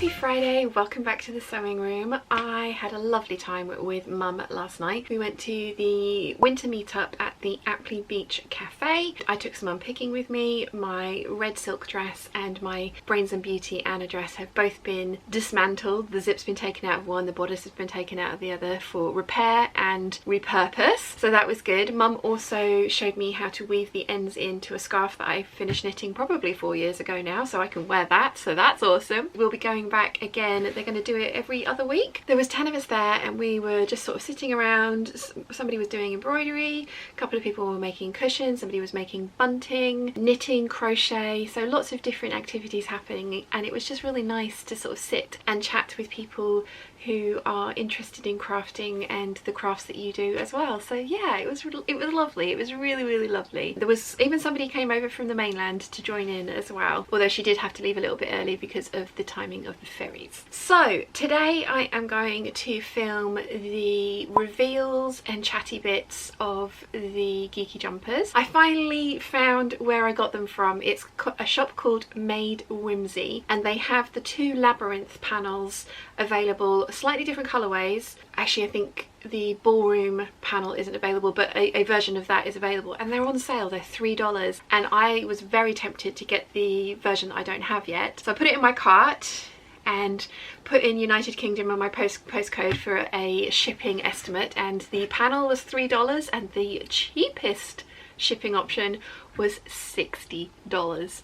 Happy Friday, welcome back to the sewing room. I had a lovely time with Mum last night. We went to the winter meetup at the Apley Beach Cafe. I took some unpicking with me. My red silk dress and my Brains and Beauty Anna dress have both been dismantled. The zip's been taken out of one, the bodice has been taken out of the other for repair and repurpose, so that was good. Mum also showed me how to weave the ends into a scarf that I finished knitting probably 4 years ago now, so I can wear that, so that's awesome. We'll be going back again. They're going to do it every other week. There was 10 of us there and we were just sort of sitting around. Somebody was doing embroidery, a couple of people were making cushions, somebody was making bunting, knitting, crochet, so lots of different activities happening, and it was just really nice to sort of sit and chat with people who are interested in crafting and the crafts that you do as well. So yeah, it was lovely. It was really lovely. There was even somebody came over from the mainland to join in as well, although she did have to leave a little bit early because of the timing of the ferries. So today I am going to film the reveals and chatty bits of the geeky jumpers. I finally found where I got them from. It's a shop called Made Whimsy, and they have the 2 labyrinth panels available, slightly different colorways. Actually, I think the ballroom panel isn't available, but a version of that is available, and they're on sale. They're $3, and I was very tempted to get the version that I don't have yet, so I put it in my cart and put in United Kingdom on my postcode for a shipping estimate, and the panel was $3 and the cheapest shipping option was $60.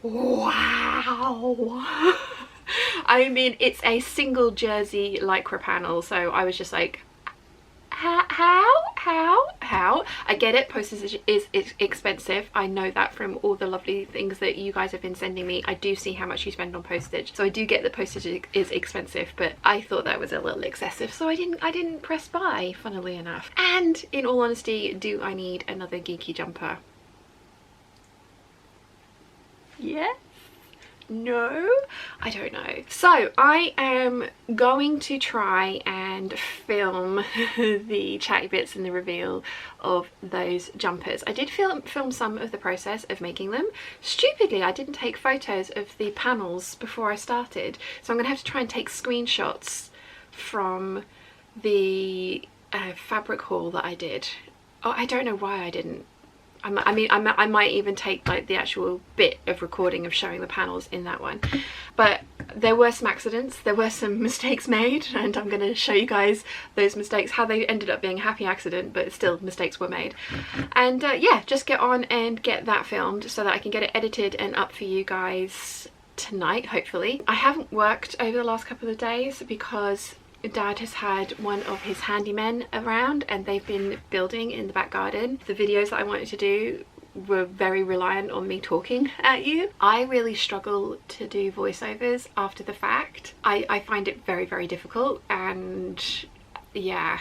Wow. I mean, it's a single jersey lycra panel, so I was just like, how? I get it, postage is expensive. I know that from all the lovely things that you guys have been sending me. I do see how much you spend on postage, so I do get that postage is expensive, but I thought that was a little excessive, so I didn't press buy, funnily enough. And in all honesty, do I need another geeky jumper? Yeah? No, I don't know. So I am going to try and film the chatty bits and the reveal of those jumpers. I did film some of the process of making them. Stupidly, I didn't take photos of the panels before I started, so I'm gonna have to try and take screenshots from the fabric haul that I did. Oh, I don't know why I didn't. I mean, I might even take like the actual bit of recording of showing the panels in that one, but there were some accidents, there were some mistakes made, and I'm going to show you guys those mistakes, how they ended up being a happy accident, but still mistakes were made. And yeah, just get on and get that filmed so that I can get it edited and up for you guys tonight, hopefully. I haven't worked over the last couple of days because Dad has had one of his handymen around and they've been building in the back garden. The videos that I wanted to do were very reliant on me talking at you. I really struggle to do voiceovers after the fact. I find it very difficult, and yeah.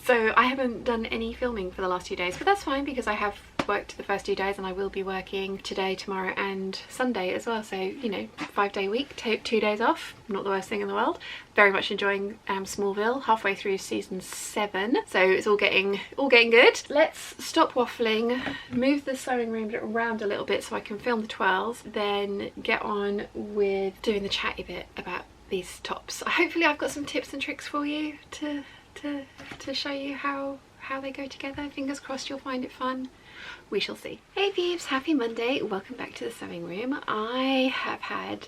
So I haven't done any filming for the last 2 days, but that's fine because I have worked the first 2 days and I will be working today, tomorrow and Sunday as well, so you know, 5-day week, 2 days off, not the worst thing in the world. Very much enjoying Smallville, halfway through season 7, so it's all getting good. Let's stop waffling, move the sewing room around a little bit so I can film the twirls, then get on with doing the chatty bit about these tops. Hopefully I've got some tips and tricks for you to show you how they go together. Fingers crossed you'll find it fun. We shall see. Hey peeps, happy Monday, welcome back to the sewing room. I have had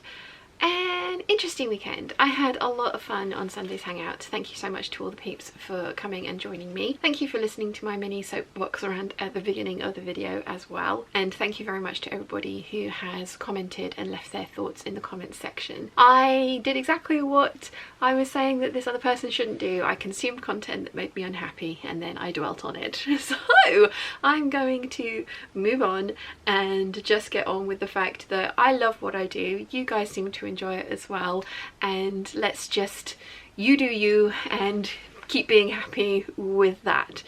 an interesting weekend. I had a lot of fun on Sunday's hangout. Thank you so much to all the peeps for coming and joining me. Thank you for listening to my mini soapbox rant at the beginning of the video as well, and thank you very much to everybody who has commented and left their thoughts in the comments section. I did exactly what I was saying that this other person shouldn't do. I consumed content that made me unhappy and then I dwelt on it. So I'm going to move on and just get on with the fact that I love what I do. You guys seem to enjoy it as well, and let's just, you do you and keep being happy with that.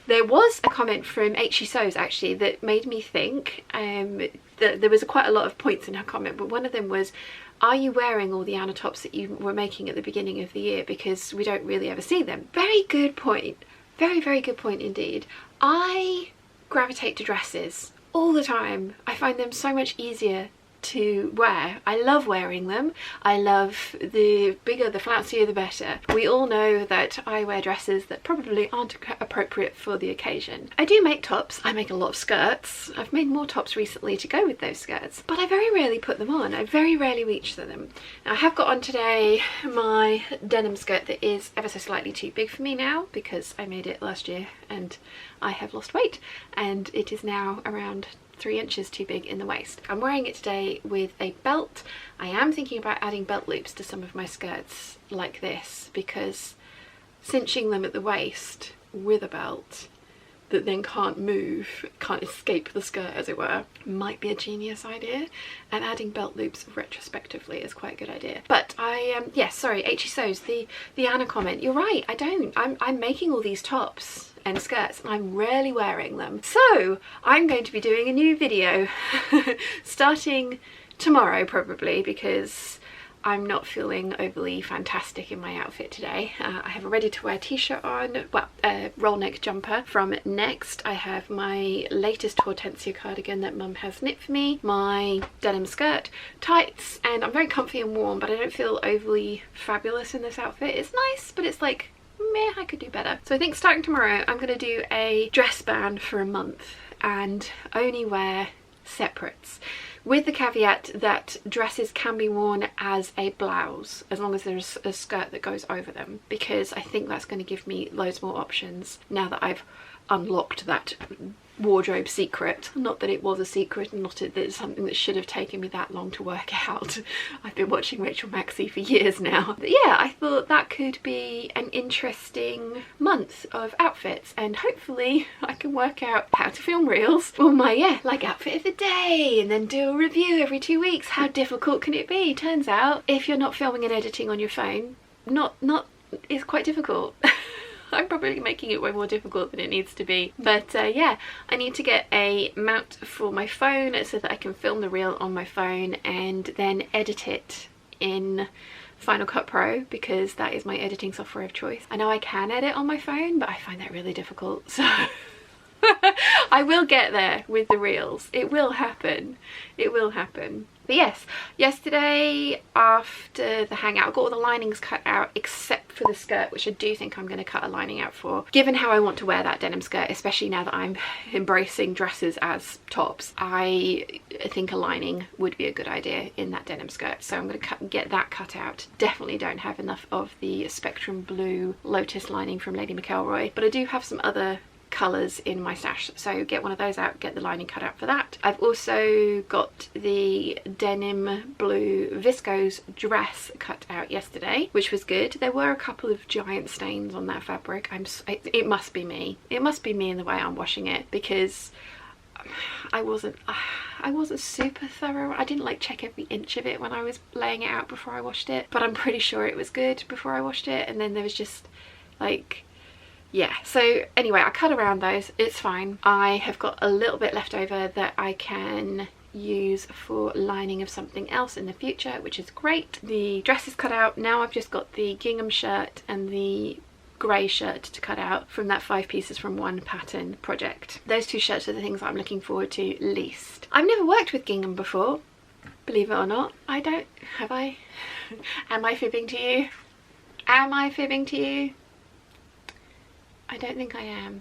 There was a comment from She Sews actually that made me think that there was quite a lot of points in her comment, but one of them was, are you wearing all the Anna tops that you were making at the beginning of the year, because we don't really ever see them? Very good point, very good point indeed. I gravitate to dresses all the time. I find them so much easier to wear. I love wearing them. I love the bigger, the flouncier, the better. We all know that I wear dresses that probably aren't appropriate for the occasion. I do make tops. I make a lot of skirts. I've made more tops recently to go with those skirts, but I very rarely put them on. I very rarely reach for them. Now, I have got on today my denim skirt that is ever so slightly too big for me now because I made it last year and I have lost weight and it is now around 3 inches too big in the waist. I'm wearing it today with a belt. I am thinking about adding belt loops to some of my skirts like this because cinching them at the waist with a belt that then can't move, can't escape the skirt as it were, might be a genius idea, and adding belt loops retrospectively is quite a good idea. But yes, sorry, HE Sews, the Anna comment, you're right, I'm making all these tops and skirts and I'm rarely wearing them. So I'm going to be doing a new video starting tomorrow probably because I'm not feeling overly fantastic in my outfit today. I have a ready to wear t-shirt on, well, a roll neck jumper from Next. I have my latest Hortensia cardigan that Mum has knit for me, my denim skirt, tights, and I'm very comfy and warm, but I don't feel overly fabulous in this outfit. It's nice, but it's like, meh, I could do better. So I think starting tomorrow, I'm gonna do a dress ban for a month and only wear separates, with the caveat that dresses can be worn as a blouse as long as there's a skirt that goes over them, because I think that's going to give me loads more options now that I've unlocked that wardrobe secret. Not that it was a secret, and not that it's something that should have taken me that long to work out. I've been watching Rachel Maxey for years now. But yeah, I thought that could be an interesting month of outfits, and hopefully I can work out how to film reels for my like outfit of the day and then do a review every 2 weeks. How difficult can it be? Turns out if you're not filming and editing on your phone, it's quite difficult. I'm probably making it way more difficult than it needs to be. But yeah, I need to get a mount for my phone so that I can film the reel on my phone and then edit it in Final Cut Pro, because that is my editing software of choice. I know I can edit on my phone, but I find that really difficult. So I will get there with the reels. It will happen. It will happen. But yes, yesterday after the hangout, I got all the linings cut out except for the skirt, which I do think I'm going to cut a lining out for. Given how I want to wear that denim skirt, especially now that I'm embracing dresses as tops, I think a lining would be a good idea in that denim skirt. So I'm going to get that cut out. Definitely don't have enough of the Spectrum Blue Lotus lining from Lady McElroy, but I do have some other colours in my stash, so get one of those out, get the lining cut out for that. I've also got the denim blue viscose dress cut out yesterday, which was good. There were a couple of giant stains on that fabric. It must be me. It must be me in the way I'm washing it, because I wasn't super thorough. I didn't like check every inch of it when I was laying it out before I washed it, but I'm pretty sure it was good before I washed it, and then there was just like, yeah. So anyway, I cut around those, it's fine. I have got a little bit left over that I can use for lining of something else in the future, which is great. The dress is cut out. Now I've just got the gingham shirt and the grey shirt to cut out from that 5 pieces from one pattern project. Those 2 shirts are the things that I'm looking forward to least. I've never worked with gingham before, believe it or not. I don't, have I? Am I fibbing to you? Am I fibbing to you? I don't think I am.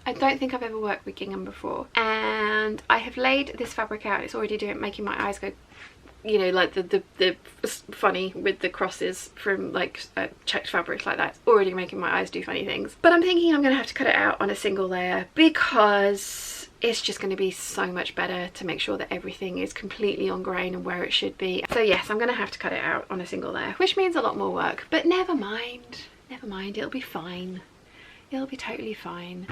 I don't think I've ever worked with gingham before, and I have laid this fabric out. It's already making my eyes go, you know, like the funny with the crosses from like checked fabrics like that. It's already making my eyes do funny things. But I'm thinking I'm gonna have to cut it out on a single layer, because it's just going to be so much better to make sure that everything is completely on grain and where it should be. So yes, I'm gonna have to cut it out on a single layer, which means a lot more work, but never mind, it'll be fine. It'll be totally fine.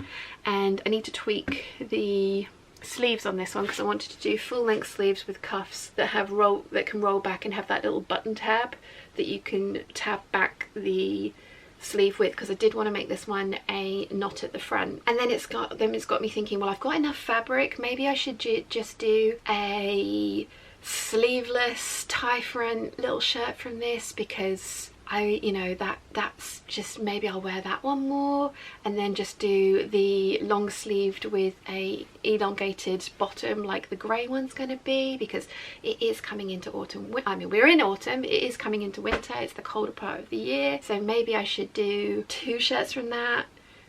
And I need to tweak the sleeves on this one, because I wanted to do full length sleeves with cuffs that can roll back and have that little button tab that you can tab back the sleeve with, because I did want to make this one a knot at the front. And then it's got me thinking, well, I've got enough fabric, maybe I should just do a sleeveless tie front little shirt from this, because you know, that's just, maybe I'll wear that one more, and then just do the long sleeved with a elongated bottom like the grey one's going to be, because it is coming into autumn. I mean, we're in autumn, it is coming into winter, it's the colder part of the year, so maybe I should do 2 shirts from that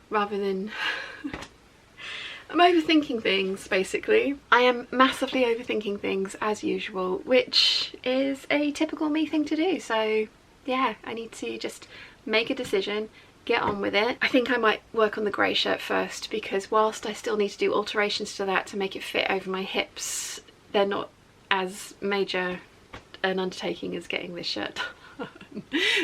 rather than I'm overthinking things, basically. I am massively overthinking things as usual, which is a typical me thing to do. So yeah, I need to just make a decision, get on with it. I think I might work on the grey shirt first, because whilst I still need to do alterations to that to make it fit over my hips, they're not as major an undertaking as getting this shirt.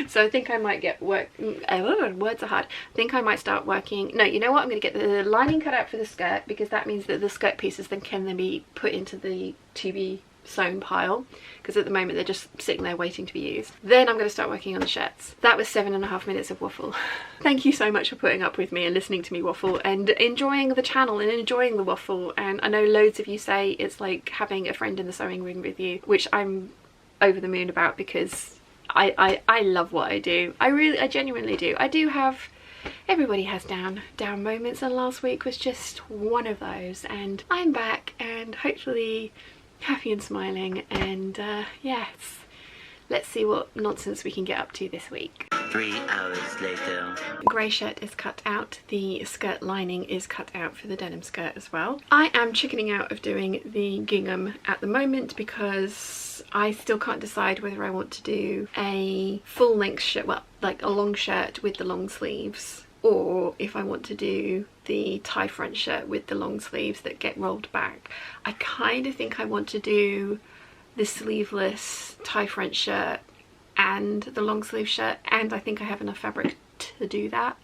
So I think I might get words are hard. I think I might start working, no, you know what, I'm going to get the lining cut out for the skirt, because that means that the skirt pieces then can be put into the to be sewn pile, because at the moment they're just sitting there waiting to be used. Then I'm going to start working on the shirts. That was 7.5 minutes of waffle. Thank you so much for putting up with me and listening to me waffle and enjoying the channel and enjoying the waffle. And I know loads of you say it's like having a friend in the sewing room with you, which I'm over the moon about, because I love what I do. I genuinely do. I do have, everybody has down moments, and last week was just one of those, and I'm back and hopefully happy and smiling, and yes, let's see what nonsense we can get up to this week. 3 hours later. Grey shirt is cut out, the skirt lining is cut out for the denim skirt as well. I am chickening out of doing the gingham at the moment, because I still can't decide whether I want to do a full length shirt, well, like a long shirt with the long sleeves, or if I want to do the tie front shirt with the long sleeves that get rolled back. I kind of think I want to do the sleeveless tie front shirt and the long sleeve shirt, and I think I have enough fabric to do that.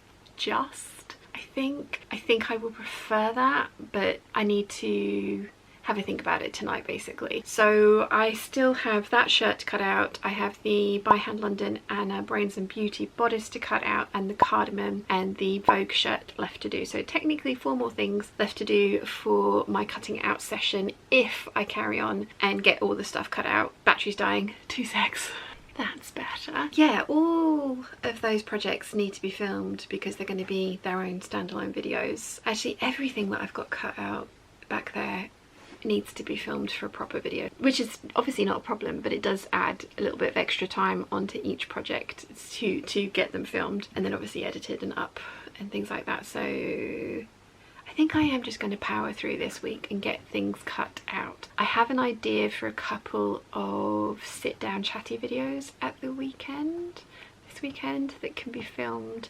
I think I will prefer that, but I need to have a think about it tonight, basically. So I still have that shirt to cut out. I have the By Hand London Anna Brains and Beauty bodice to cut out, and the cardamom and the Vogue shirt left to do. So technically 4 more things left to do for my cutting out session, if I carry on and get all the stuff cut out. Battery's dying, 2 secs. That's better. Yeah, all of those projects need to be filmed, because they're going to be their own standalone videos. Actually, everything that I've got cut out back there needs to be filmed for a proper video, which is obviously not a problem, but it does add a little bit of extra time onto each project to get them filmed, and then obviously edited and up and things like that. So I think I am just going to power through this week and get things cut out. I have an idea for a couple of sit down chatty videos at the weekend, this weekend, that can be filmed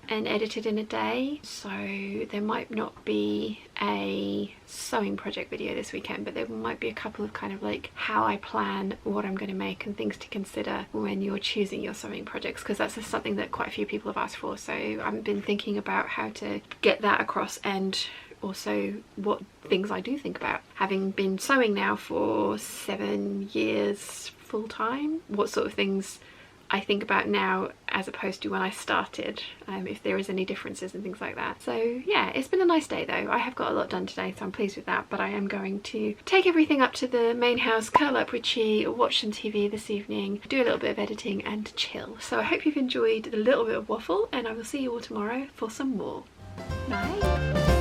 and edited in a day. So there might not be a sewing project video this weekend, but there might be a couple of kind of like how I plan what I'm going to make and things to consider when you're choosing your sewing projects, because that's just something that quite a few people have asked for. So I've been thinking about how to get that across, and also what things I do think about. Having been sewing now for 7 years full time, what sort of things I think about now as opposed to when I started, if there is any differences and things like that. So yeah, it's been a nice day though. I have got a lot done today, so I'm pleased with that, but I am going to take everything up to the main house, curl up with Chi, watch some TV this evening, do a little bit of editing and chill. So I hope you've enjoyed the little bit of waffle, and I will see you all tomorrow for some more. Bye!